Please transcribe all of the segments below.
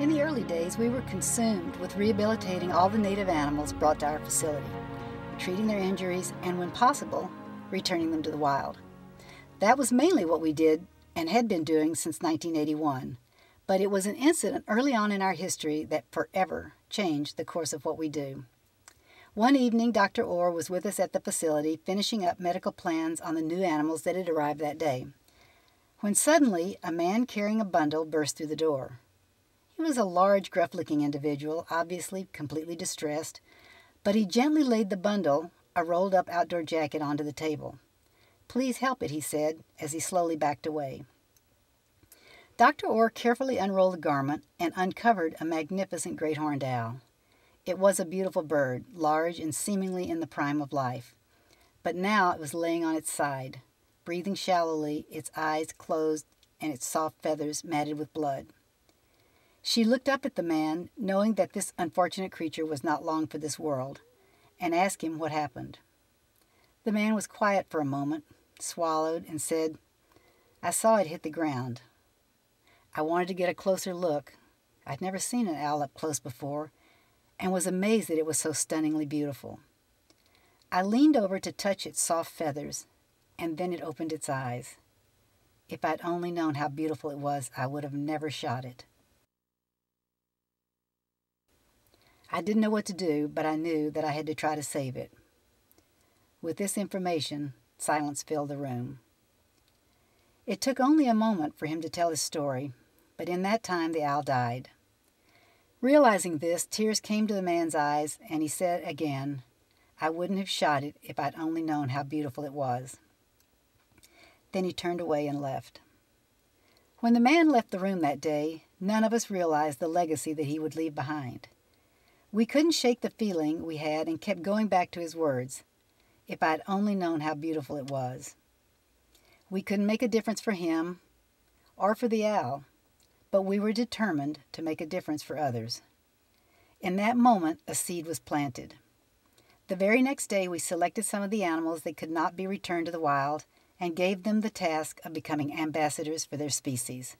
In the early days, we were consumed with rehabilitating all the native animals brought to our facility, treating their injuries, and when possible, returning them to the wild. That was mainly what we did and had been doing since 1981, but it was an incident early on in our history that forever changed the course of what we do. One evening, Dr. Orr was with us at the facility, finishing up medical plans on the new animals that had arrived that day, when suddenly a man carrying a bundle burst through the door. He was a large, gruff-looking individual, obviously completely distressed, but he gently laid the bundle, a rolled-up outdoor jacket, onto the table. "Please help it," he said, as he slowly backed away. Dr. Orr carefully unrolled the garment and uncovered a magnificent great horned owl. It was a beautiful bird, large and seemingly in the prime of life. But now it was laying on its side, breathing shallowly, its eyes closed and its soft feathers matted with blood. She looked up at the man, knowing that this unfortunate creature was not long for this world, and asked him what happened. The man was quiet for a moment, swallowed, and said, "I saw it hit the ground. I wanted to get a closer look. I'd never seen an owl up close before, and was amazed that it was so stunningly beautiful. I leaned over to touch its soft feathers, and then it opened its eyes. If I'd only known how beautiful it was, I would have never shot it." I didn't know what to do, but I knew that I had to try to save it. With this information, silence filled the room. It took only a moment for him to tell his story, but in that time the owl died. Realizing this, tears came to the man's eyes, and he said again, "I wouldn't have shot it if I'd only known how beautiful it was." Then he turned away and left. When the man left the room that day, none of us realized the legacy that he would leave behind. We couldn't shake the feeling we had and kept going back to his words, "If I'd only known how beautiful it was." We couldn't make a difference for him or for the owl, but we were determined to make a difference for others. In that moment, a seed was planted. The very next day, we selected some of the animals that could not be returned to the wild and gave them the task of becoming ambassadors for their species.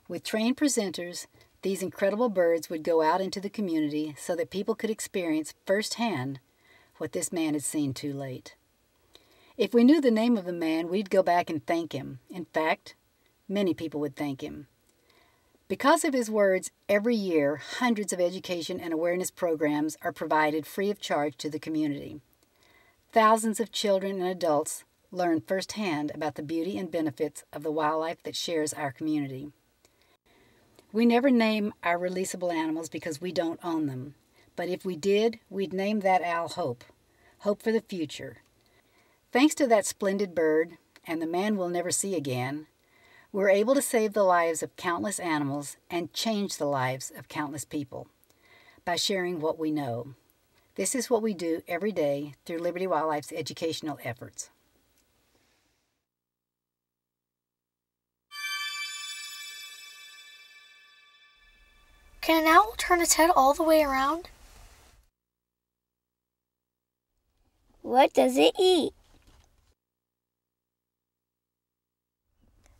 With trained presenters, these incredible birds would go out into the community so that people could experience firsthand what this man had seen too late. If we knew the name of the man, we'd go back and thank him. In fact, many people would thank him. Because of his words, every year, hundreds of education and awareness programs are provided free of charge to the community. Thousands of children and adults learn firsthand about the beauty and benefits of the wildlife that shares our community. We never name our releasable animals because we don't own them. But if we did, we'd name that owl Hope. Hope for the future. Thanks to that splendid bird, and the man we'll never see again, we're able to save the lives of countless animals and change the lives of countless people by sharing what we know. This is what we do every day through Liberty Wildlife's educational efforts. Can an owl turn its head all the way around? What does it eat?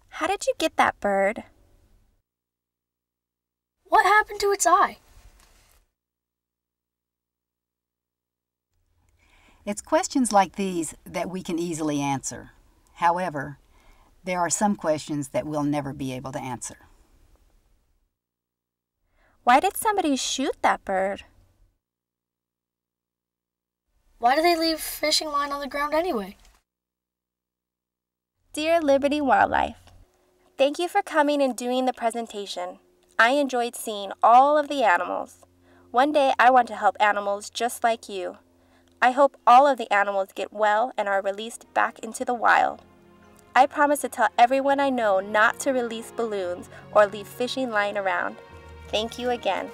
How did you get that bird? What happened to its eye? It's questions like these that we can easily answer. However, there are some questions that we'll never be able to answer. Why did somebody shoot that bird? Why do they leave a fishing line on the ground anyway? Dear Liberty Wildlife, thank you for coming and doing the presentation. I enjoyed seeing all of the animals. One day I want to help animals just like you. I hope all of the animals get well and are released back into the wild. I promise to tell everyone I know not to release balloons or leave fishing line around. Thank you again.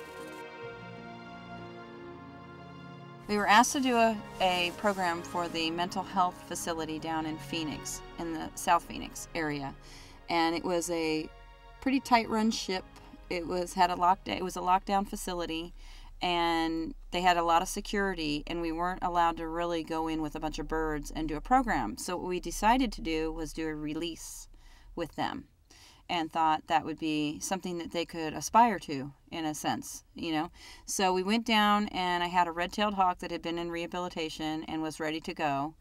We were asked to do a program for the mental health facility down in Phoenix, in the South Phoenix area. And it was a pretty tight run ship. It was a lockdown facility, and they had a lot of security, and we weren't allowed to really go in with a bunch of birds and do a program. So what we decided to do was do a release with them. and thought that would be something that they could aspire to, in a sense, you know. So we went down, and I had a red-tailed hawk that had been in rehabilitation and was ready to go.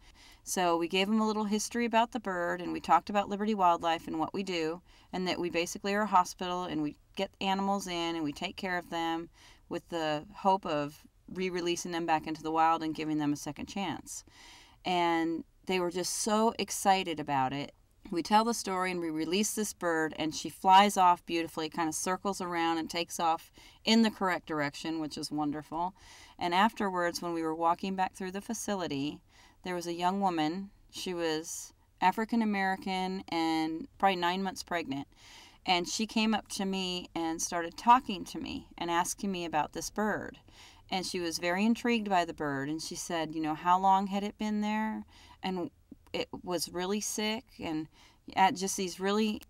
So we gave him a little history about the bird, and we talked about Liberty Wildlife and what we do, and that we basically are a hospital, and we get animals in and we take care of them with the hope of re-releasing them back into the wild and giving them a second chance. And they were just so excited about it. We tell the story and we release this bird, and she flies off beautifully, kind of circles around and takes off in the correct direction, which is wonderful. And afterwards, when we were walking back through the facility, there was a young woman. She was African American and probably 9 months pregnant. And she came up to me and started talking to me and asking me about this bird. And she was very intrigued by the bird. And she said, you know, how long had it been there? And it was really sick, and just these really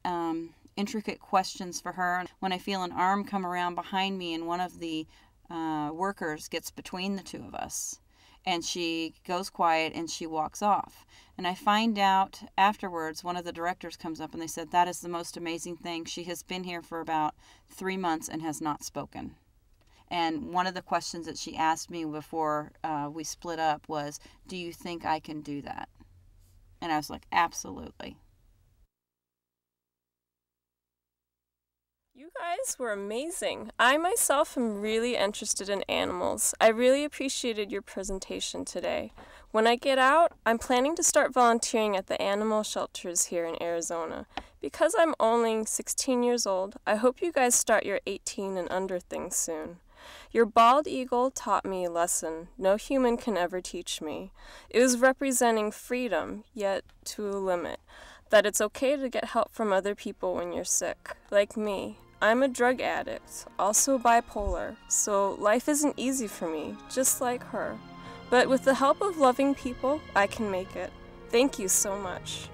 intricate questions for her. When I feel an arm come around behind me, and one of the workers gets between the two of us, and she goes quiet and she walks off. And I find out afterwards, one of the directors comes up and they said, that is the most amazing thing. She has been here for about 3 months and has not spoken. And one of the questions that she asked me before we split up was, do you think I can do that? And I was like, absolutely. You guys were amazing. I myself am really interested in animals. I really appreciated your presentation today. When I get out, I'm planning to start volunteering at the animal shelters here in Arizona. Because I'm only 16 years old, I hope you guys start your 18 and under thing soon. Your bald eagle taught me a lesson no human can ever teach me. It was representing freedom, yet to a limit. That it's okay to get help from other people when you're sick. Like me. I'm a drug addict, also bipolar, so life isn't easy for me, just like her. But with the help of loving people, I can make it. Thank you so much.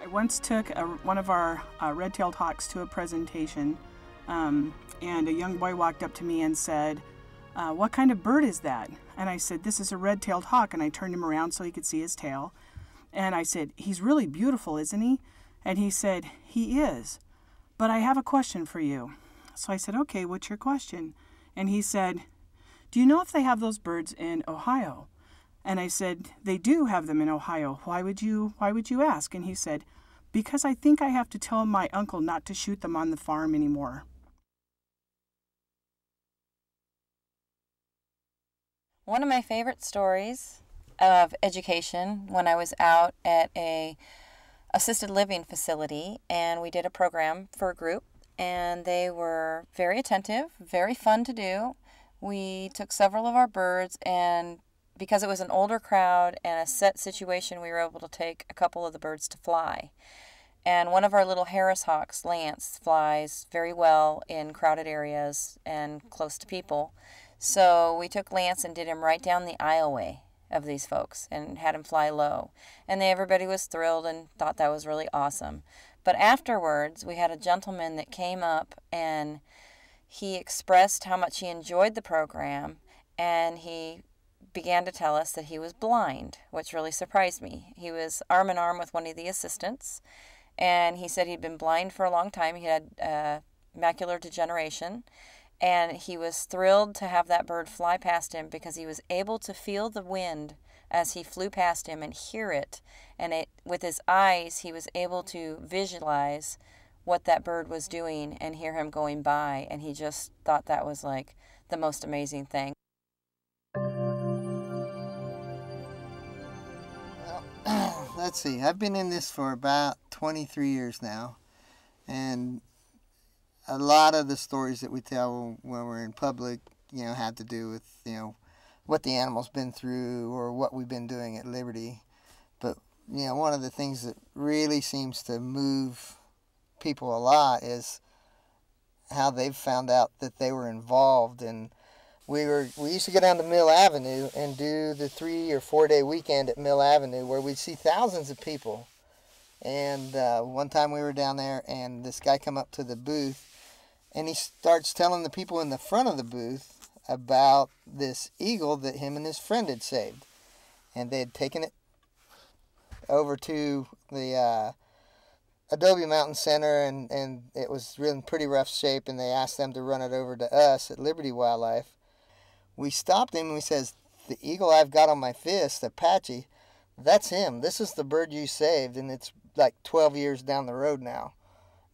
I once took one of our red-tailed hawks to a presentation, and a young boy walked up to me and said, what kind of bird is that? And I said, this is a red-tailed hawk, and I turned him around so he could see his tail. And I said, he's really beautiful, isn't he? And he said, he is, but I have a question for you. So I said, okay, what's your question? And he said, do you know if they have those birds in Ohio? And I said, they do have them in Ohio. Why would you ask? And he said, because I think I have to tell my uncle not to shoot them on the farm anymore. One of my favorite stories of education when I was out at a assisted living facility, and we did a program for a group, and they were very attentive, very fun to do. We took several of our birds, and because it was an older crowd and a set situation, we were able to take a couple of the birds to fly. And one of our little Harris hawks, Lance, flies very well in crowded areas and close to people. So we took Lance and did him right down the aisleway of these folks and had him fly low. And everybody was thrilled and thought that was really awesome. But afterwards, we had a gentleman that came up and he expressed how much he enjoyed the program, and he began to tell us that he was blind, which really surprised me. He was arm in arm with one of the assistants, and he said he'd been blind for a long time. He had macular degeneration. And he was thrilled to have that bird fly past him because he was able to feel the wind as he flew past him and hear it. And with his eyes, he was able to visualize what that bird was doing and hear him going by. And he just thought that was like the most amazing thing. Well, let's see. I've been in this for about 23 years now. And a lot of the stories that we tell when we're in public, have to do with, what the animal's been through or what we've been doing at Liberty. But, one of the things that really seems to move people a lot is how they've found out that they were involved. And we used to go down to Mill Avenue and do the 3 or 4 day weekend at Mill Avenue where we'd see thousands of people. And one time we were down there and this guy come up to the booth and he starts telling the people in the front of the booth about this eagle that him and his friend had saved. And they had taken it over to the Adobe Mountain Center, and it was really in pretty rough shape, and they asked them to run it over to us at Liberty Wildlife. We stopped him and we says, the eagle I've got on my fist, Apache, that's him. This is the bird you saved, and it's like 12 years down the road now.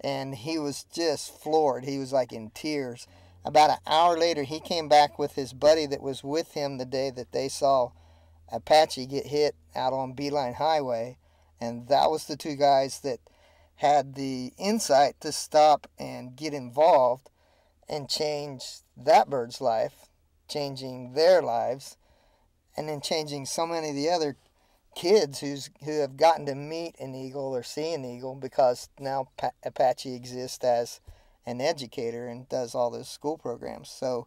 And he was just floored. He was like in tears. About an hour later, he came back with his buddy that was with him the day that they saw Apache get hit out on Beeline Highway. And that was the two guys that had the insight to stop and get involved and change that bird's life, changing their lives, and then changing so many of the other kids who have gotten to meet an eagle or see an eagle because now Apache exists as an educator and does all those school programs. So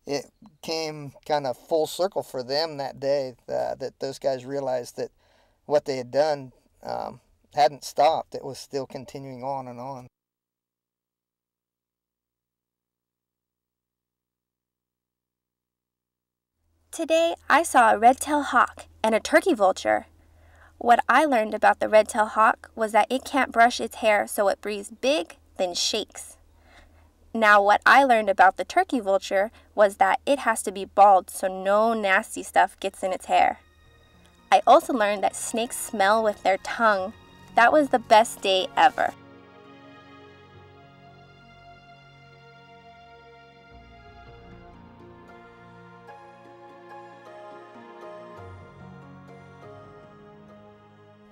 it came kind of full circle for them that day, that those guys realized that what they had done hadn't stopped. It was still continuing on and on. Today, I saw a red-tailed hawk and a turkey vulture. What I learned about the red-tailed hawk was that it can't brush its hair, so it breathes big, then shakes. Now, what I learned about the turkey vulture was that it has to be bald so no nasty stuff gets in its hair. I also learned that snakes smell with their tongue. That was the best day ever.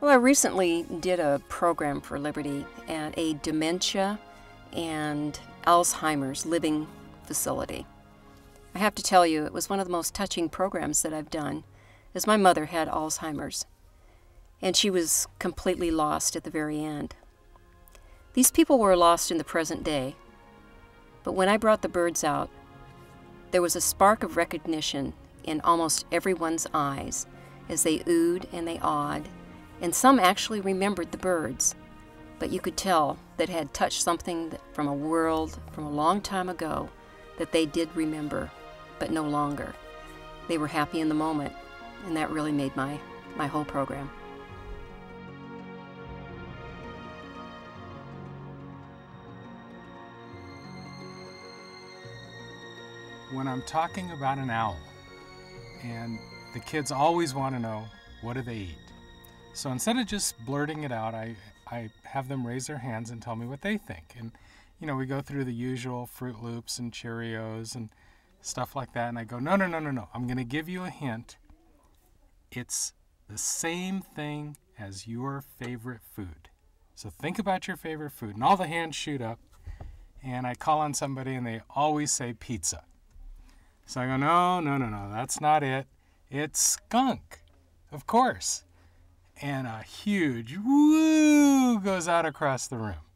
Well, I recently did a program for Liberty at a dementia and Alzheimer's living facility. I have to tell you, it was one of the most touching programs that I've done, as my mother had Alzheimer's, and she was completely lost at the very end. These people were lost in the present day, but when I brought the birds out, there was a spark of recognition in almost everyone's eyes as they oohed and they awed, and some actually remembered the birds, but you could tell that had touched something from a world from a long time ago that they did remember, but no longer. They were happy in the moment, and that really made my whole program. When I'm talking about an owl, and the kids always want to know, what do they eat? So instead of just blurting it out, I have them raise their hands and tell me what they think. And, you know, we go through the usual Fruit Loops and Cheerios and stuff like that. And I go, no. I'm going to give you a hint. It's the same thing as your favorite food. So think about your favorite food. And all the hands shoot up. And I call on somebody and they always say pizza. So I go, no, that's not it. It's skunk, of course. And a huge woo goes out across the room.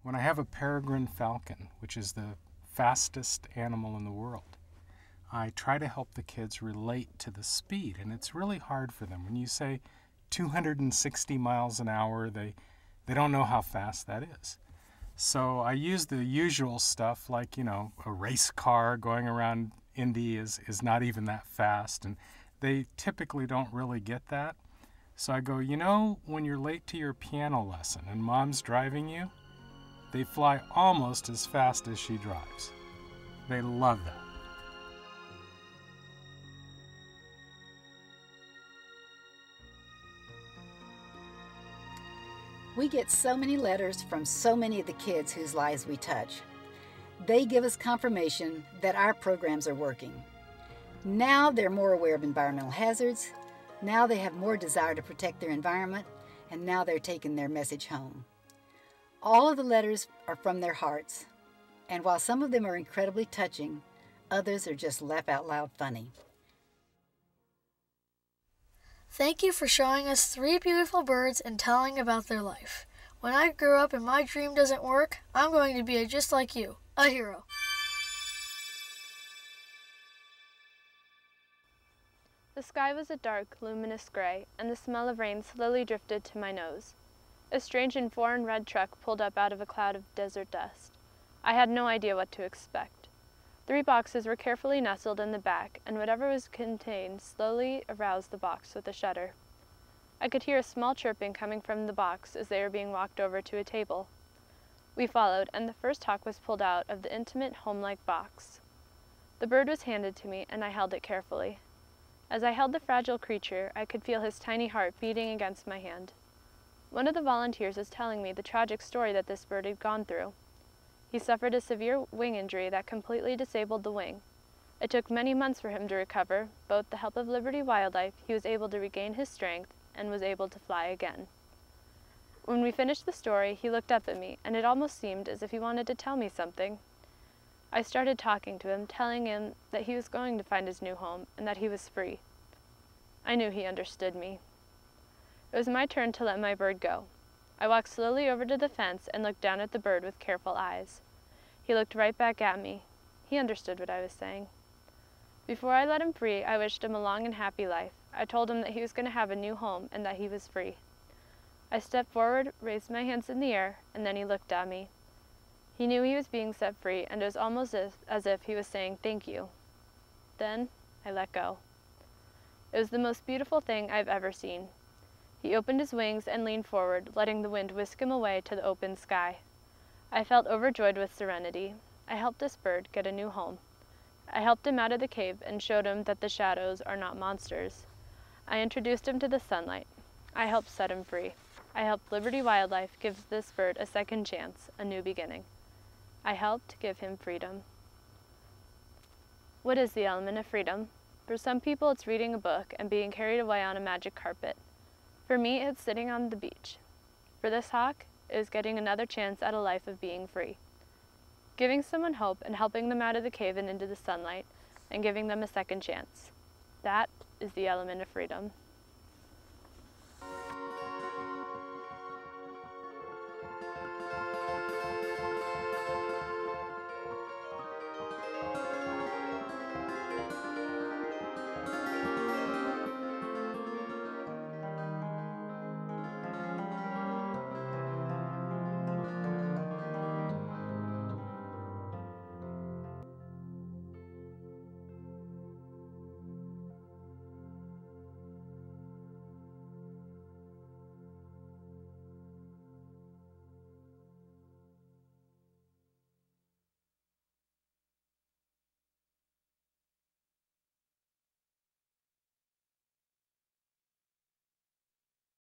When I have a peregrine falcon, which is the fastest animal in the world, I try to help the kids relate to the speed, and it's really hard for them. When you say 260 miles an hour, they don't know how fast that is. So I use the usual stuff like, you know, a race car going around Indy is not even that fast, and they typically don't really get that. So I go, you know, when you're late to your piano lesson and mom's driving you, they fly almost as fast as she drives. They love that. We get so many letters from so many of the kids whose lives we touch. They give us confirmation that our programs are working. Now they're more aware of environmental hazards. Now they have more desire to protect their environment, and now they're taking their message home. All of the letters are from their hearts, and while some of them are incredibly touching, others are just laugh out loud funny. Thank you for showing us 3 beautiful birds and telling about their life. When I grow up and my dream doesn't work, I'm going to be just like you, a hero. The sky was a dark, luminous gray, and the smell of rain slowly drifted to my nose. A strange and foreign red truck pulled up out of a cloud of desert dust. I had no idea what to expect. 3 boxes were carefully nestled in the back, and whatever was contained slowly aroused the box with a shudder. I could hear a small chirping coming from the box as they were being walked over to a table. We followed, and the first hawk was pulled out of the intimate, home-like box. The bird was handed to me, and I held it carefully. As I held the fragile creature, I could feel his tiny heart beating against my hand. One of the volunteers was telling me the tragic story that this bird had gone through. He suffered a severe wing injury that completely disabled the wing. It took many months for him to recover, but with the help of Liberty Wildlife, he was able to regain his strength and was able to fly again. When we finished the story, he looked up at me, and it almost seemed as if he wanted to tell me something. I started talking to him, telling him that he was going to find his new home and that he was free. I knew he understood me. It was my turn to let my bird go. I walked slowly over to the fence and looked down at the bird with careful eyes. He looked right back at me. He understood what I was saying. Before I let him free, I wished him a long and happy life. I told him that he was going to have a new home and that he was free. I stepped forward, raised my hands in the air, and then he looked at me. He knew he was being set free, and it was almost as if he was saying thank you. Then I let go. It was the most beautiful thing I've ever seen. He opened his wings and leaned forward, letting the wind whisk him away to the open sky. I felt overjoyed with serenity. I helped this bird get a new home. I helped him out of the cave and showed him that the shadows are not monsters. I introduced him to the sunlight. I helped set him free. I helped Liberty Wildlife give this bird a second chance, a new beginning. I helped give him freedom. What is the element of freedom? For some people, it's reading a book and being carried away on a magic carpet. For me, it's sitting on the beach. For this hawk, it is getting another chance at a life of being free. Giving someone hope and helping them out of the cave and into the sunlight, and giving them a second chance. That is the element of freedom.